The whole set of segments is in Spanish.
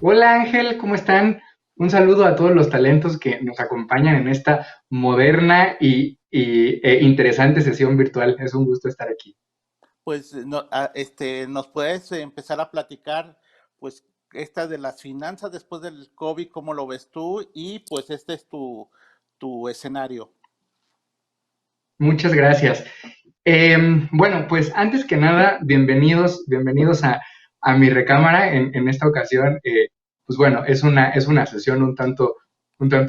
Hola Ángel, ¿cómo están? Un saludo a todos los talentos que nos acompañan en esta moderna y interesante sesión virtual. Es un gusto estar aquí. Pues nos puedes empezar a platicar, pues, esta de las finanzas después del COVID, ¿cómo lo ves tú? Y pues este es tu escenario. Muchas gracias. Bueno, pues antes que nada, bienvenidos a mi recámara en esta ocasión. Pues bueno, es una sesión un tanto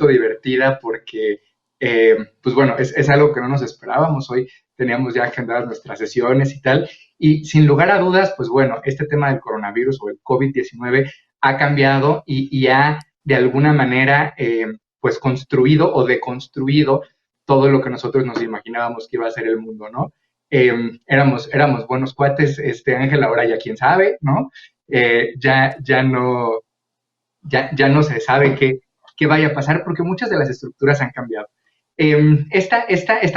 divertida porque, pues bueno, es algo que no nos esperábamos. Hoy teníamos ya agendadas nuestras sesiones y tal. Y sin lugar a dudas, pues bueno, este tema del coronavirus o el COVID-19 ha cambiado y ha de alguna manera, pues construido o deconstruido todo lo que nosotros nos imaginábamos que iba a ser el mundo, ¿no? Éramos buenos cuates, Ángel, ahora ya quién sabe, ¿no? Ya no se sabe qué vaya a pasar porque muchas de las estructuras han cambiado. Esta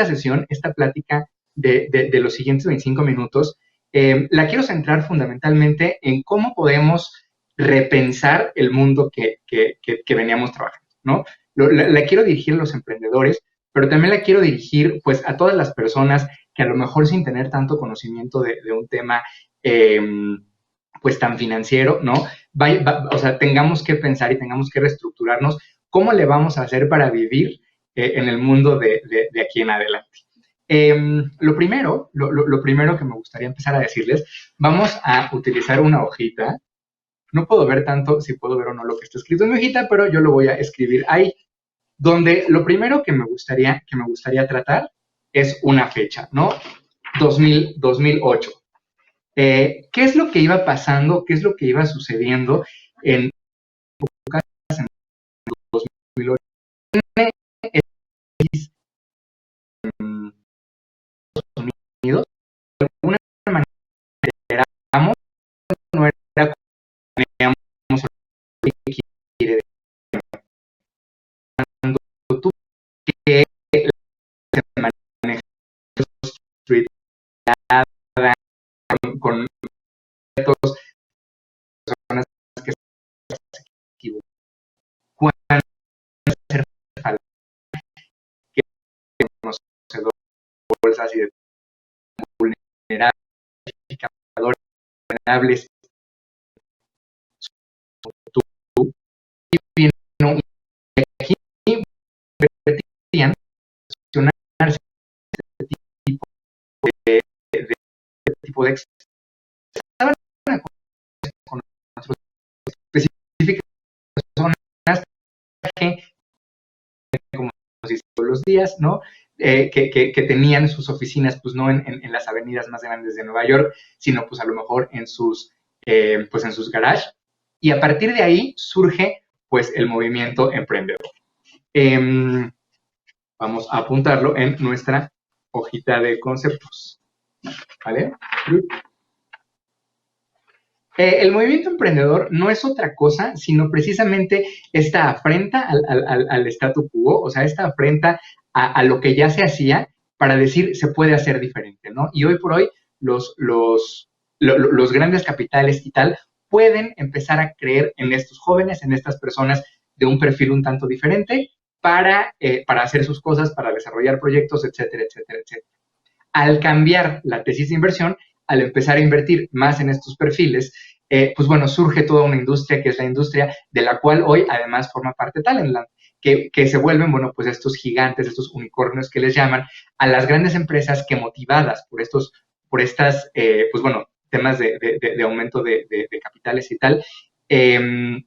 sesión, esta plática de los siguientes 25 minutos, la quiero centrar fundamentalmente en cómo podemos repensar el mundo que veníamos trabajando, ¿no? La quiero dirigir a los emprendedores, pero también la quiero dirigir pues a todas las personas que a lo mejor sin tener tanto conocimiento de un tema eh, pues tan financiero, ¿no? O sea, tengamos que pensar y tengamos que reestructurarnos cómo le vamos a hacer para vivir en el mundo de aquí en adelante. Lo primero que me gustaría empezar a decirles, vamos a utilizar una hojita. No puedo ver tanto si puedo ver o no lo que está escrito en mi hojita, pero yo lo voy a escribir ahí, donde lo primero que me gustaría tratar es una fecha, ¿no? 2008. ¿Qué es lo que iba pasando? ¿Qué es lo que iba sucediendo en 2008? En Estados Unidos, de alguna manera, no era como teníamos que quiere tú que se maneja street con ciertas personas que se equivocan, hacer falta que conocedor de bolsas y de vulnerables, vulnerables, tú, y vino aquí vertían accionarse este tipo de estaban con nosotros específicas personas que, como si todos los días, ¿no? Que tenían sus oficinas, pues no en las avenidas más grandes de Nueva York, sino pues a lo mejor pues en sus garages. Y a partir de ahí surge pues el movimiento emprendedor. Eh, Vamos a apuntarlo en nuestra hojita de conceptos, ¿vale? El movimiento emprendedor no es otra cosa, sino precisamente esta afrenta al statu quo, o sea, esta afrenta a lo que ya se hacía para decir se puede hacer diferente, ¿no? Y hoy por hoy los grandes capitales y tal pueden empezar a creer en estos jóvenes, en estas personas de un perfil un tanto diferente para hacer sus cosas, para desarrollar proyectos, etcétera, etcétera, etcétera. Al cambiar la tesis de inversión, al empezar a invertir más en estos perfiles, pues bueno, surge toda una industria que es la industria de la cual hoy además forma parte Talentland, que se vuelven, bueno, pues estos gigantes, estos unicornios que les llaman, a las grandes empresas que motivadas por estas, pues bueno, temas de aumento de capitales y tal, eh,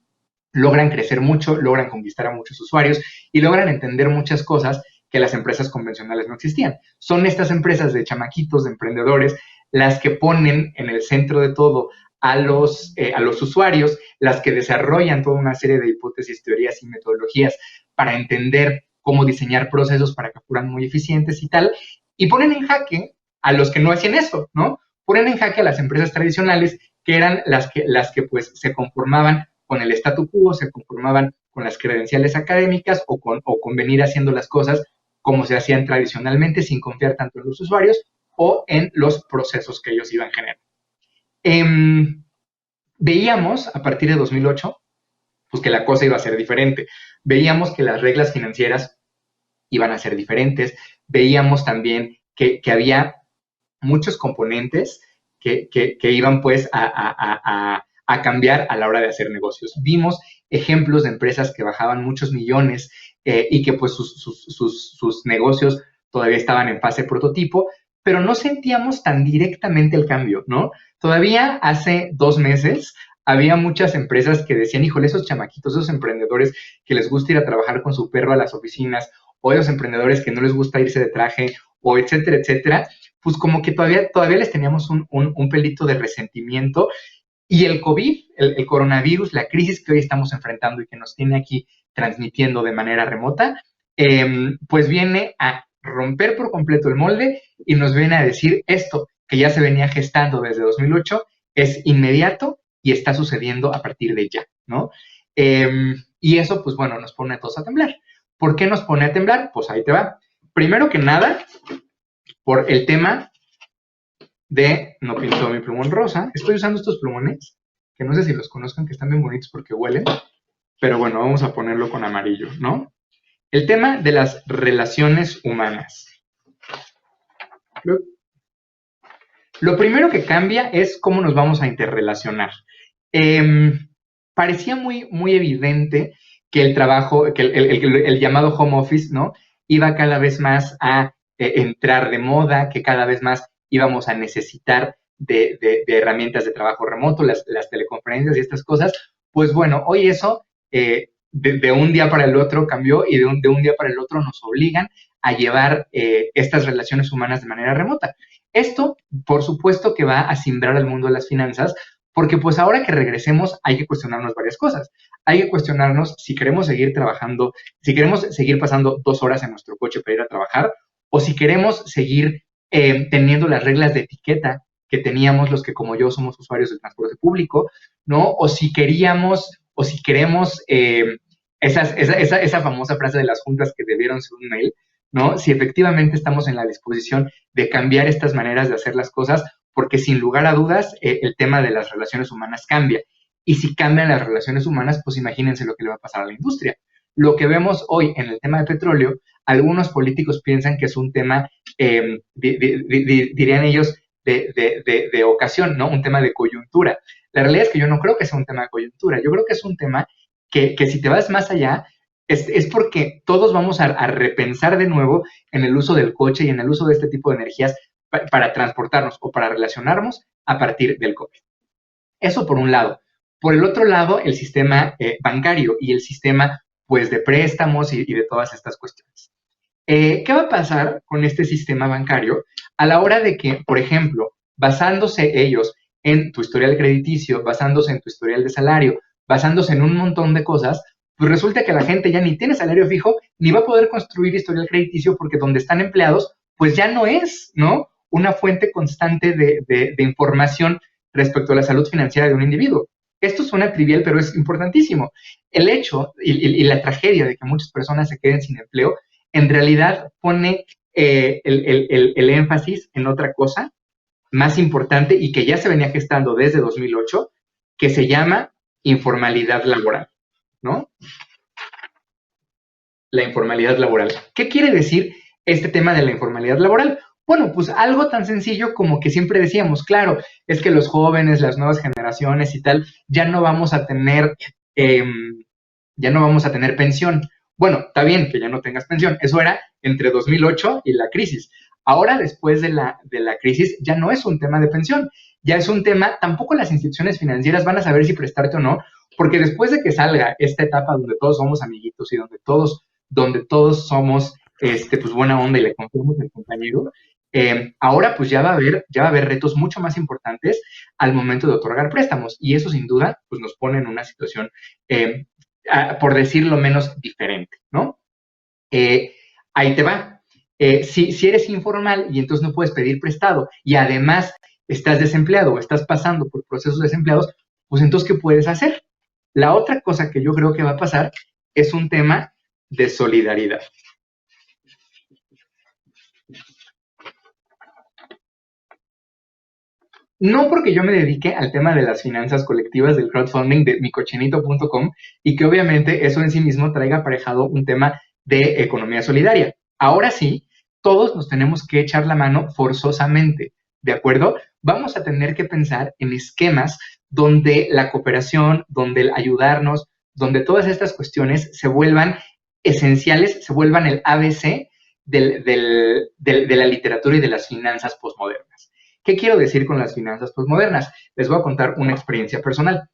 logran crecer mucho, logran conquistar a muchos usuarios y logran entender muchas cosas que las empresas convencionales no existían. Son estas empresas de chamaquitos, de emprendedores, las que ponen en el centro de todo a los usuarios, las que desarrollan toda una serie de hipótesis, teorías y metodologías para entender cómo diseñar procesos para que fueran muy eficientes y tal, y ponen en jaque a los que no hacían eso, ¿no? Ponen en jaque a las empresas tradicionales que eran las que pues se conformaban con el statu quo, se conformaban con las credenciales académicas o con venir haciendo las cosas como se hacían tradicionalmente sin confiar tanto en los usuarios o en los procesos que ellos iban generando. Eh, Veíamos a partir de 2008 pues que la cosa iba a ser diferente. Veíamos que las reglas financieras iban a ser diferentes, veíamos también que había muchos componentes que iban pues a cambiar a la hora de hacer negocios. Vimos ejemplos de empresas que bajaban muchos millones y que pues sus negocios todavía estaban en fase prototipo, pero no sentíamos tan directamente el cambio, ¿no? Todavía hace 2 meses había muchas empresas que decían, híjole, esos chamaquitos, esos emprendedores que les gusta ir a trabajar con su perro a las oficinas, o esos emprendedores que no les gusta irse de traje, o etcétera, etcétera, pues como que todavía les teníamos un pelito de resentimiento. Y el COVID, el coronavirus, la crisis que hoy estamos enfrentando y que nos tiene aquí transmitiendo de manera remota, pues viene a romper por completo el molde y nos viene a decir esto que ya se venía gestando desde 2008, es inmediato y está sucediendo a partir de ya, ¿no? Y eso, pues bueno, nos pone a todos a temblar. ¿Por qué nos pone a temblar? Pues ahí te va. Primero que nada, por el tema de no pintó mi plumón rosa. Estoy usando estos plumones, que no sé si los conozcan, que están bien bonitos porque huelen, pero bueno, vamos a ponerlo con amarillo, ¿no? El tema de las relaciones humanas. Lo primero que cambia es cómo nos vamos a interrelacionar. Parecía muy evidente que el trabajo, que el llamado home office, ¿no? Iba cada vez más a entrar de moda, que cada vez más íbamos a necesitar de herramientas de trabajo remoto, las teleconferencias y estas cosas. Pues bueno, hoy eso de un día para el otro cambió y de un día para el otro nos obligan a llevar estas relaciones humanas de manera remota. Esto, por supuesto, que va a simbrar al mundo de las finanzas, porque pues ahora que regresemos hay que cuestionarnos varias cosas. Hay que cuestionarnos si queremos seguir trabajando, si queremos seguir pasando 2 horas en nuestro coche para ir a trabajar, o si queremos seguir teniendo las reglas de etiqueta que teníamos los que como yo somos usuarios del transporte público, ¿no? O si queríamos, o si queremos esa famosa frase de las juntas que debieron ser un mail, ¿no? Si efectivamente estamos en la disposición de cambiar estas maneras de hacer las cosas, porque sin lugar a dudas el tema de las relaciones humanas cambia. Y si cambian las relaciones humanas, pues imagínense lo que le va a pasar a la industria. Lo que vemos hoy en el tema de petróleo, algunos políticos piensan que es un tema, dirían ellos, de ocasión, ¿no? Un tema de coyuntura. La realidad es que yo no creo que sea un tema de coyuntura, yo creo que es un tema que si te vas más allá, es porque todos vamos a repensar de nuevo en el uso del coche y en el uso de este tipo de energías para transportarnos o para relacionarnos a partir del COVID. Eso por un lado. Por el otro lado, el sistema bancario y el sistema pues de préstamos y de todas estas cuestiones. ¿Qué va a pasar con este sistema bancario a la hora de que, por ejemplo, basándose ellos en tu historial crediticio, basándose en tu historial de salario, basándose en un montón de cosas, pues resulta que la gente ya ni tiene salario fijo, ni va a poder construir historial crediticio porque donde están empleados, pues ya no es, ¿no? Una fuente constante de información respecto a la salud financiera de un individuo. Esto suena trivial, pero es importantísimo. El hecho y la tragedia de que muchas personas se queden sin empleo, en realidad pone el énfasis en otra cosa más importante y que ya se venía gestando desde 2008, que se llama informalidad laboral, ¿no? La informalidad laboral. ¿Qué quiere decir este tema de la informalidad laboral? Bueno, pues algo tan sencillo como que siempre decíamos, claro, es que los jóvenes, las nuevas generaciones y tal, ya no vamos a tener pensión. Bueno, está bien que ya no tengas pensión. Eso era entre 2008 y la crisis. Ahora, después de la crisis, ya no es un tema de pensión. Ya es un tema, tampoco las instituciones financieras van a saber si prestarte o no, porque después de que salga esta etapa donde todos somos amiguitos y donde todos somos pues buena onda y le confiamos al compañero, ahora pues ya va a haber retos mucho más importantes al momento de otorgar préstamos. Y eso sin duda pues nos pone en una situación por decirlo menos, diferente, ¿no? Ahí te va. Si eres informal y entonces no puedes pedir prestado y además estás desempleado o estás pasando por procesos desempleados, pues entonces, ¿qué puedes hacer? La otra cosa que yo creo que va a pasar es un tema de solidaridad. No porque yo me dedique al tema de las finanzas colectivas del crowdfunding de micochinito.com y que obviamente eso en sí mismo traiga aparejado un tema de economía solidaria. Ahora sí, todos nos tenemos que echar la mano forzosamente, ¿de acuerdo? Vamos a tener que pensar en esquemas donde la cooperación, donde el ayudarnos, donde todas estas cuestiones se vuelvan esenciales, se vuelvan el ABC de la literatura y de las finanzas postmodernas. ¿Qué quiero decir con las finanzas postmodernas? Les voy a contar una experiencia personal.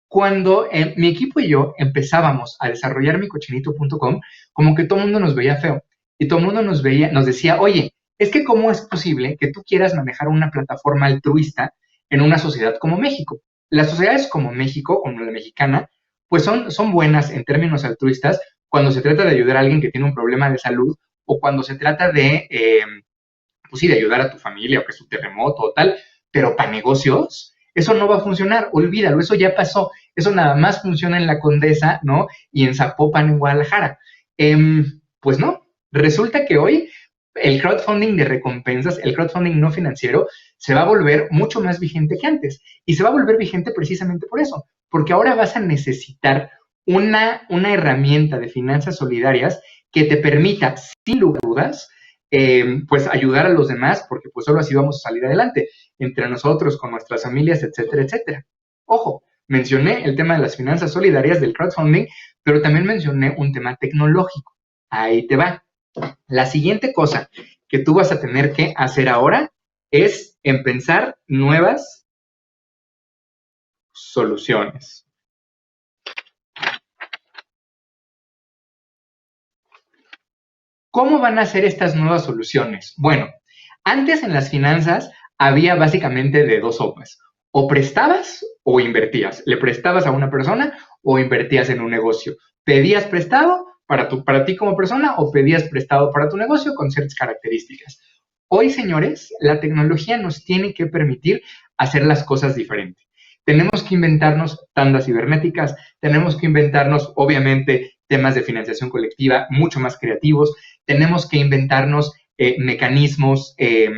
Cuando mi equipo y yo empezábamos a desarrollar micochinito.com, como que todo el mundo nos veía feo y todo el mundo nos decía, oye, es que cómo es posible que tú quieras manejar una plataforma altruista en una sociedad como México. Las sociedades como México, como la mexicana, pues son buenas en términos altruistas cuando se trata de ayudar a alguien que tiene un problema de salud o cuando se trata de pues sí, de ayudar a tu familia o que es un terremoto o tal, pero para negocios, eso no va a funcionar, olvídalo, eso ya pasó, eso nada más funciona en la Condesa, ¿no? Y en Zapopan, en Guadalajara. Pues no, resulta que hoy el crowdfunding de recompensas, el crowdfunding no financiero, se va a volver mucho más vigente que antes. Y se va a volver vigente precisamente por eso, porque ahora vas a necesitar una herramienta de finanzas solidarias que te permita, sin lugar a dudas, pues ayudar a los demás, porque pues solo así vamos a salir adelante, entre nosotros, con nuestras familias, etcétera, etcétera. Ojo, mencioné el tema de las finanzas solidarias del crowdfunding, pero también mencioné un tema tecnológico. Ahí te va. La siguiente cosa que tú vas a tener que hacer ahora es en pensar nuevas soluciones. ¿Cómo van a ser estas nuevas soluciones? Bueno, antes en las finanzas había básicamente de dos sopas. O prestabas o invertías. Le prestabas a una persona o invertías en un negocio. Pedías prestado para ti como persona o pedías prestado para tu negocio con ciertas características. Hoy, señores, la tecnología nos tiene que permitir hacer las cosas diferentes. Tenemos que inventarnos tandas cibernéticas, tenemos que inventarnos, obviamente, temas de financiación colectiva mucho más creativos, tenemos que inventarnos mecanismos de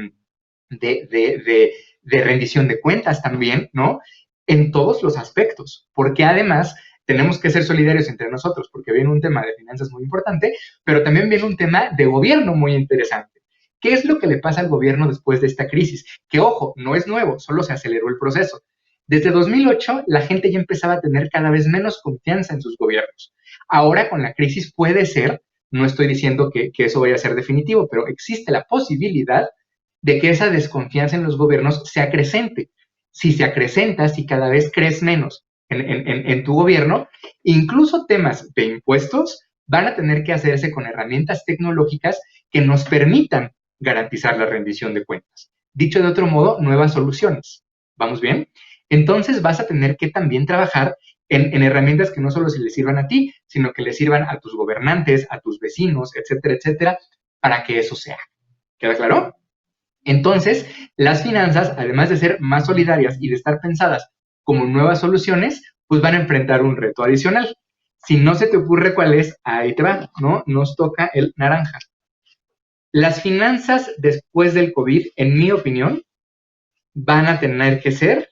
rendición de cuentas también, ¿no? En todos los aspectos, porque además tenemos que ser solidarios entre nosotros, porque viene un tema de finanzas muy importante, pero también viene un tema de gobierno muy interesante. ¿Qué es lo que le pasa al gobierno después de esta crisis? Que, ojo, no es nuevo, solo se aceleró el proceso. Desde 2008, la gente ya empezaba a tener cada vez menos confianza en sus gobiernos. Ahora, con la crisis, puede ser, no estoy diciendo que eso vaya a ser definitivo, pero existe la posibilidad de que esa desconfianza en los gobiernos se acrecente. Si se acrecenta, si cada vez crees menos en tu gobierno, incluso temas de impuestos van a tener que hacerse con herramientas tecnológicas que nos permitan garantizar la rendición de cuentas. Dicho de otro modo, nuevas soluciones. ¿Vamos bien? Entonces vas a tener que también trabajar en herramientas que no solo se les sirvan a ti, sino que les sirvan a tus gobernantes, a tus vecinos, etcétera, etcétera, para que eso sea. ¿Queda claro? Entonces, las finanzas, además de ser más solidarias y de estar pensadas como nuevas soluciones, pues van a enfrentar un reto adicional. Si no se te ocurre cuál es, ahí te va, ¿no? Nos toca el naranja. Las finanzas después del COVID, en mi opinión, van a tener que ser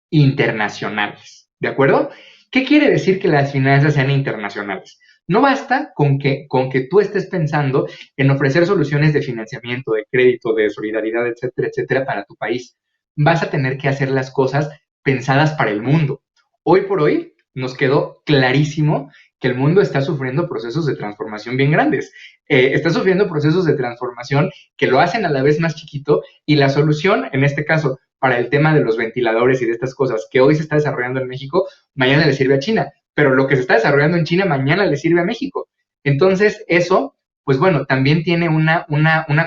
internacionales, ¿de acuerdo? ¿Qué quiere decir que las finanzas sean internacionales? No basta con que tú estés pensando en ofrecer soluciones de financiamiento, de crédito, de solidaridad, etcétera, etcétera, para tu país. Vas a tener que hacer las cosas pensadas para el mundo. Hoy por hoy nos quedó clarísimo que el mundo está sufriendo procesos de transformación bien grandes. Está sufriendo procesos de transformación que lo hacen a la vez más chiquito y la solución, en este caso, para el tema de los ventiladores y de estas cosas que hoy se está desarrollando en México, mañana le sirve a China, pero lo que se está desarrollando en China mañana le sirve a México. Entonces, eso, pues bueno, también tiene una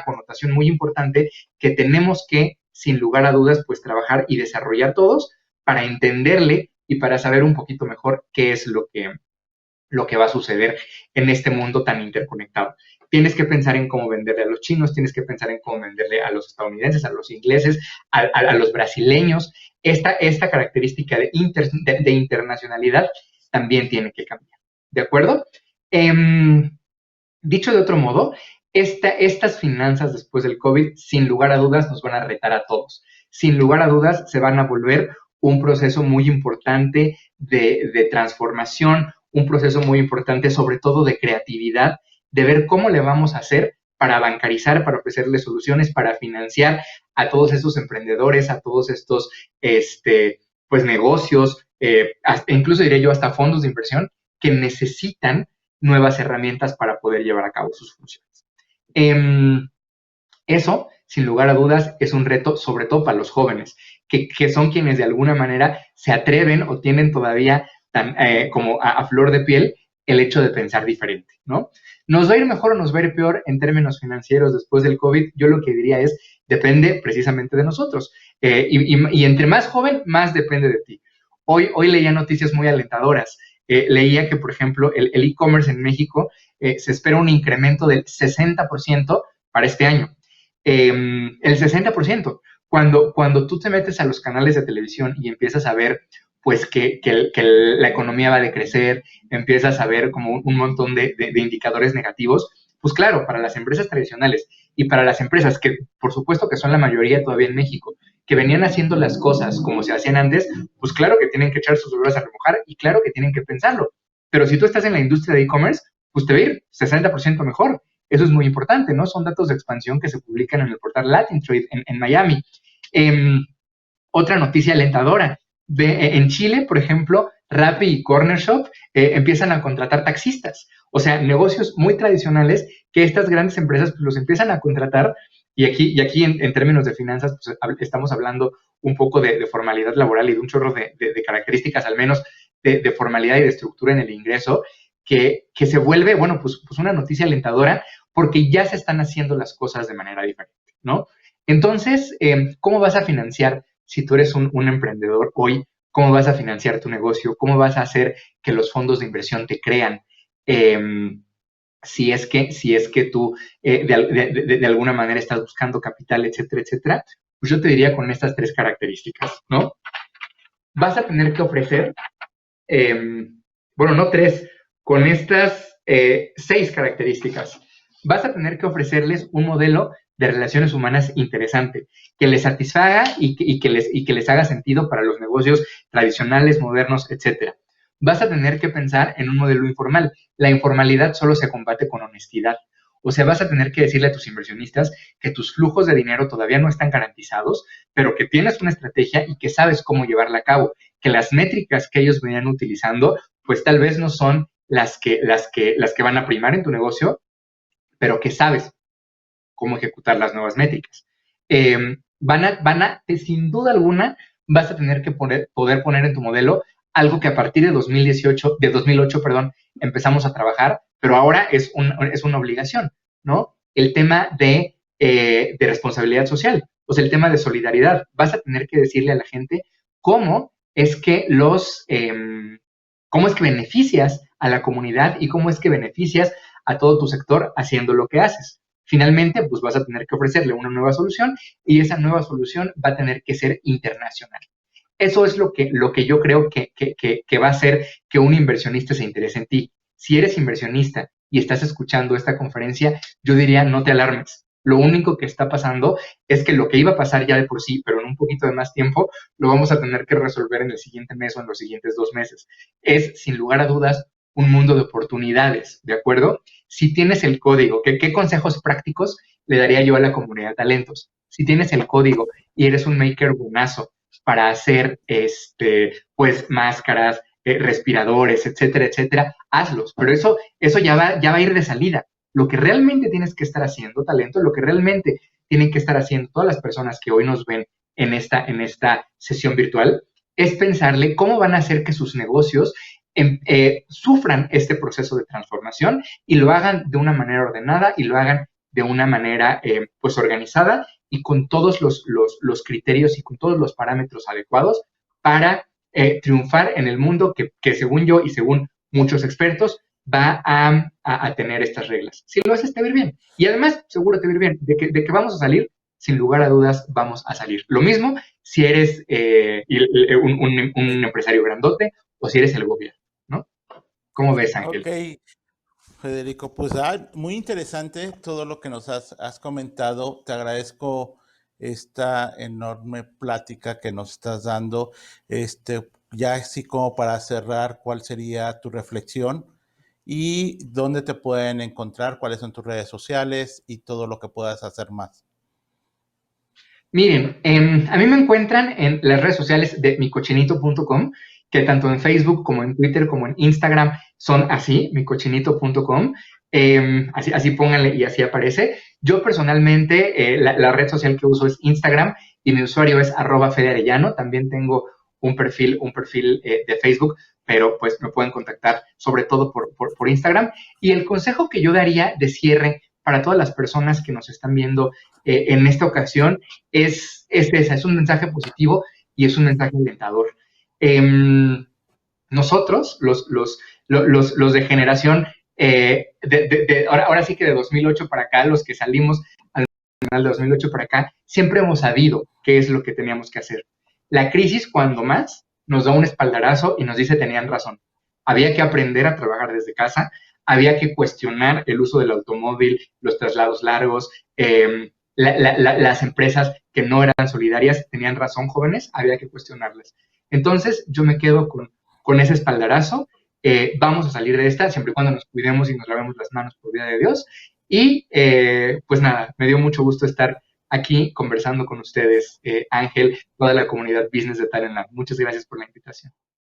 connotación muy importante que tenemos que, sin lugar a dudas, pues trabajar y desarrollar todos para entenderle y para saber un poquito mejor qué es lo que va a suceder en este mundo tan interconectado. Tienes que pensar en cómo venderle a los chinos, tienes que pensar en cómo venderle a los estadounidenses, a los ingleses, a los brasileños. Esta característica de internacionalidad también tiene que cambiar. ¿De acuerdo? Dicho de otro modo, Estas finanzas después del COVID, sin lugar a dudas, nos van a retar a todos. Sin lugar a dudas, se van a volver un proceso muy importante de transformación, un proceso muy importante sobre todo de creatividad, de ver cómo le vamos a hacer para bancarizar, para ofrecerle soluciones, para financiar a todos estos emprendedores, a todos estos pues negocios, incluso diría yo hasta fondos de inversión que necesitan nuevas herramientas para poder llevar a cabo sus funciones. Eso, sin lugar a dudas, es un reto, sobre todo para los jóvenes, que son quienes de alguna manera se atreven o tienen todavía como a flor de piel el hecho de pensar diferente, ¿no? ¿Nos va a ir mejor o nos va a ir peor en términos financieros después del COVID? Yo lo que diría es, depende precisamente de nosotros. Y entre más joven, más depende de ti. Hoy leía noticias muy alentadoras. Leía que, por ejemplo, el e-commerce en México se espera un incremento del 60% para este año. El 60%. Cuando tú te metes a los canales de televisión y empiezas a ver pues que la economía va a decrecer, empiezas a ver como un montón de indicadores negativos, pues claro, para las empresas tradicionales y para las empresas que por supuesto que son la mayoría todavía en México, que venían haciendo las cosas como se hacían antes, pues claro que tienen que echar sus horas a remojar y claro que tienen que pensarlo. Pero si tú estás en la industria de e-commerce, pues te va a ir 60% mejor. Eso es muy importante, ¿no? Son datos de expansión que se publican en el portal Latin Trade en Miami. Otra noticia alentadora. En Chile, por ejemplo, Rappi y Corner Shop empiezan a contratar taxistas. O sea, negocios muy tradicionales que estas grandes empresas pues, los empiezan a contratar. Y aquí en términos de finanzas, pues, estamos hablando un poco de formalidad laboral y de un chorro de características, al menos de formalidad y de estructura en el ingreso, que se vuelve, bueno, pues una noticia alentadora porque ya se están haciendo las cosas de manera diferente, ¿no? Entonces, ¿cómo vas a financiar si tú eres un emprendedor hoy? ¿Cómo vas a financiar tu negocio? ¿Cómo vas a hacer que los fondos de inversión te crean? Si es que tú de alguna manera estás buscando capital, etcétera, etcétera, pues yo te diría con estas tres características, ¿no? Vas a tener que ofrecer, bueno, no tres, con estas 6 características. Vas a tener que ofrecerles un modelo de relaciones humanas interesante, que les satisfaga y que les haga sentido para los negocios tradicionales, modernos, etcétera. Vas a tener que pensar en un modelo informal. La informalidad solo se combate con honestidad. O sea, vas a tener que decirle a tus inversionistas que tus flujos de dinero todavía no están garantizados, pero que tienes una estrategia y que sabes cómo llevarla a cabo, que las métricas que ellos venían utilizando, pues tal vez no son las que van a primar en tu negocio, pero que sabes cómo ejecutar las nuevas métricas. Sin duda alguna, vas a tener que poder poner en tu modelo algo que a partir de 2008, perdón, empezamos a trabajar, pero ahora es una obligación, ¿no? El tema de responsabilidad social, o sea, el tema de solidaridad. Vas a tener que decirle a la gente cómo es que cómo es que beneficias a la comunidad y cómo es que beneficias a todo tu sector haciendo lo que haces. Finalmente, pues vas a tener que ofrecerle una nueva solución y esa nueva solución va a tener que ser internacional. Eso es lo que yo creo que va a hacer que un inversionista se interese en ti. Si eres inversionista y estás escuchando esta conferencia, yo diría no te alarmes. Lo único que está pasando es que lo que iba a pasar ya de por sí, pero en un poquito de más tiempo, lo vamos a tener que resolver en el siguiente mes o en los siguientes 2 meses. Es, sin lugar a dudas, un mundo de oportunidades, ¿de acuerdo? Si tienes el código, ¿qué consejos prácticos le daría yo a la comunidad de talentos? Si tienes el código y eres un maker buenazo para hacer, pues, máscaras, respiradores, etcétera, etcétera, hazlos. Pero eso ya va a ir de salida. Lo que realmente tienes que estar haciendo, talento, lo que realmente tienen que estar haciendo todas las personas que hoy nos ven en esta sesión virtual, es pensarle cómo van a hacer que sus negocios sufran este proceso de transformación y lo hagan de una manera ordenada y lo hagan de una manera pues organizada y con todos los criterios y con todos los parámetros adecuados para triunfar en el mundo que según yo y según muchos expertos va a tener estas reglas. Si lo haces, te va a ir bien. Y además, seguro te va a ir bien. De que vamos a salir, sin lugar a dudas, vamos a salir. Lo mismo si eres un empresario grandote o si eres el gobierno, ¿no? ¿Cómo ves, Ángel? Ok, Federico, pues muy interesante todo lo que nos has comentado. Te agradezco esta enorme plática que nos estás dando. Ya así como para cerrar, ¿cuál sería tu reflexión? ¿Y dónde te pueden encontrar? ¿Cuáles son tus redes sociales? Y todo lo que puedas hacer más. Miren, a mí me encuentran en las redes sociales de micochinito.com, que tanto en Facebook como en Twitter como en Instagram son así, micochinito.com. Así pónganle y así aparece. Yo personalmente, la red social que uso es Instagram y mi usuario es @fedearellano. También tengo un perfil de Facebook, pero pues me pueden contactar sobre todo por Instagram. Y el consejo que yo daría de cierre para todas las personas que nos están viendo en esta ocasión es un mensaje positivo y es un mensaje alentador. Nosotros, los de generación, ahora sí que de 2008 para acá, los que salimos al final de 2008 para acá, siempre hemos sabido qué es lo que teníamos que hacer. La crisis, cuando más, nos da un espaldarazo y nos dice tenían razón. Había que aprender a trabajar desde casa, había que cuestionar el uso del automóvil, los traslados largos, las empresas que no eran solidarias tenían razón, jóvenes, había que cuestionarlas. Entonces, yo me quedo con ese espaldarazo. Vamos a salir de esta siempre y cuando nos cuidemos y nos lavemos las manos por vida de Dios. Y pues nada, me dio mucho gusto estar aquí conversando con ustedes, Ángel, toda la comunidad Business de Talent Lab. Muchas gracias por la invitación.